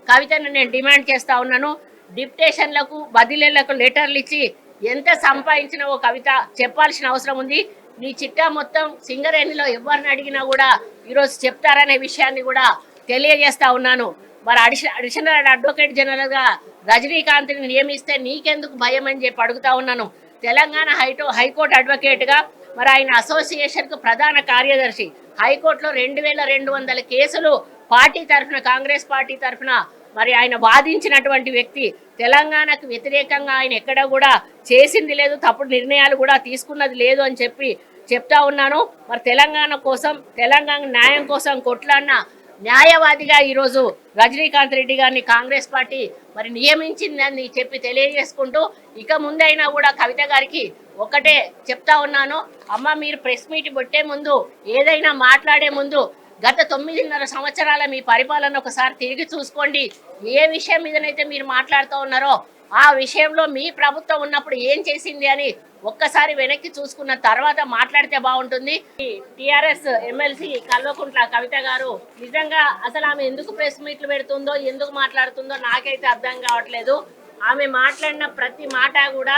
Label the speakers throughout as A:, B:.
A: కవితను నేను డిమాండ్ చేస్తా ఉన్నాను. డిప్టేషన్లకు బదిలీలకు లెటర్లు ఇచ్చి ఎంత సంపాదించినవో కవిత చెప్పాల్సిన అవసరం ఉంది. నీ చిట్టా మొత్తం సింగరేణిలో ఎవరిని అడిగినా కూడా ఈరోజు చెప్తారనే విషయాన్ని కూడా తెలియజేస్తా ఉన్నాను. మరి అడిషనల్ అడ్వకేట్ జనరల్గా రజనీకాంత్ని నియమిస్తే నీకెందుకు భయం అని చెప్పి అడుగుతా ఉన్నాను. తెలంగాణ హైకోర్టు అడ్వకేట్గా మరి ఆయన అసోసియేషన్కు ప్రధాన కార్యదర్శి. హైకోర్టులో 2200 కేసులు పార్టీ తరఫున, కాంగ్రెస్ పార్టీ తరఫున మరి ఆయన వాదించినటువంటి వ్యక్తి. తెలంగాణకు వ్యతిరేకంగా ఆయన ఎక్కడ కూడా చేసింది లేదు, తప్పుడు నిర్ణయాలు కూడా తీసుకున్నది లేదు అని చెప్పి చెప్తా ఉన్నాను. మరి తెలంగాణ కోసం, తెలంగాణ న్యాయం కోసం కొట్లాడిన న్యాయవాదిగా ఈరోజు రజనీకాంత్ రెడ్డి గారిని కాంగ్రెస్ పార్టీ మరి నియమించిందని చెప్పి తెలియజేసుకుంటూ, ఇక ముందైనా కూడా కవిత గారికి ఒకటే చెప్తా ఉన్నాను. అమ్మ, మీరు ప్రెస్ మీట్ పెట్టే ముందు, ఏదైనా మాట్లాడే ముందు గత 9.5 సంవత్సరాల మీ పరిపాలన ఒకసారి తిరిగి చూసుకోండి. ఏ విషయం మీదనైతే మీరు మాట్లాడుతూ ఉన్నారో ఆ విషయంలో మీ ప్రభుత్వం ఉన్నప్పుడు ఏం చేసింది అని ఒక్కసారి వెనక్కి చూసుకున్న తర్వాత మాట్లాడితే బాగుంటుంది. టిఆర్ఎస్ ఎమ్మెల్సీ కల్వకుంట్ల కవిత గారు నిజంగా అసలు ఆమె ఎందుకు ప్రెస్ మీట్లు పెడుతుందో, ఎందుకు మాట్లాడుతుందో నాకైతే అర్థం కావట్లేదు. ఆమె మాట్లాడిన ప్రతి మాట కూడా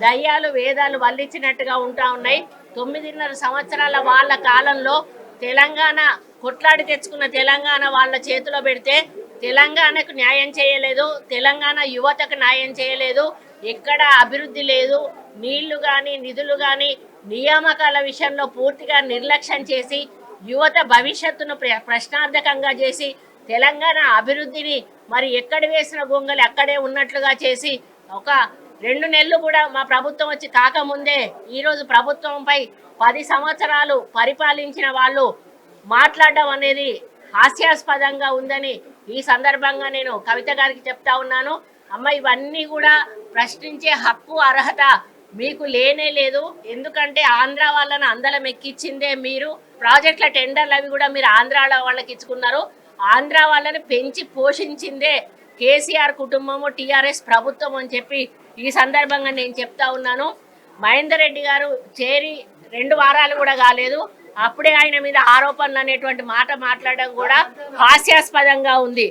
A: దయ్యాలు వేదాలు వల్లించినట్టుగా ఉంటా ఉన్నాయి. 9.5 సంవత్సరాల వాళ్ళ కాలంలో తెలంగాణ కొట్లాడి తెచ్చుకున్న తెలంగాణ వాళ్ళ చేతిలో పెడితే తెలంగాణకు న్యాయం చేయలేదు, తెలంగాణ యువతకు న్యాయం చేయలేదు, ఎక్కడ అభివృద్ధి లేదు, నీళ్లు కానీ నిధులు కానీ నియామకాల విషయంలో పూర్తిగా నిర్లక్ష్యం చేసి యువత భవిష్యత్తును ప్రశ్నార్థకంగా చేసి తెలంగాణ అభివృద్ధిని మరి ఎక్కడ వేసిన గొంగలి అక్కడే ఉన్నట్లుగా చేసి ఒక 2 నెలలు కూడా మా ప్రభుత్వం వచ్చి కాకముందే ఈరోజు ప్రభుత్వంపై 10 సంవత్సరాలు పరిపాలించిన వాళ్ళు మాట్లాడడం అనేది హాస్యాస్పదంగా ఉందని ఈ సందర్భంగా నేను కవిత గారికి చెప్తా ఉన్నాను. అమ్మ, ఇవన్నీ కూడా ప్రశ్నించే హక్కు అర్హత మీకు లేనే లేదు. ఎందుకంటే ఆంధ్ర వాళ్ళని అందలం ఎక్కించిందే మీరు. ప్రాజెక్టుల టెండర్లు అవి కూడా మీరు ఆంధ్ర వాళ్ళకి ఇచ్చుకున్నారు. ఆంధ్ర వాళ్ళని పెంచి పోషించిందే కేసీఆర్ కుటుంబము, టీఆర్ఎస్ ప్రభుత్వం అని చెప్పి ఈ సందర్భంగా నేను చెప్తా ఉన్నాను. మహేందర్ రెడ్డి గారు చేరి 2 వారాలు కూడా కాలేదు, అప్పుడే ఆయన మీద ఆరోపణలు అనేటువంటి మాట మాట్లాడడం కూడా హాస్యాస్పదంగా ఉంది.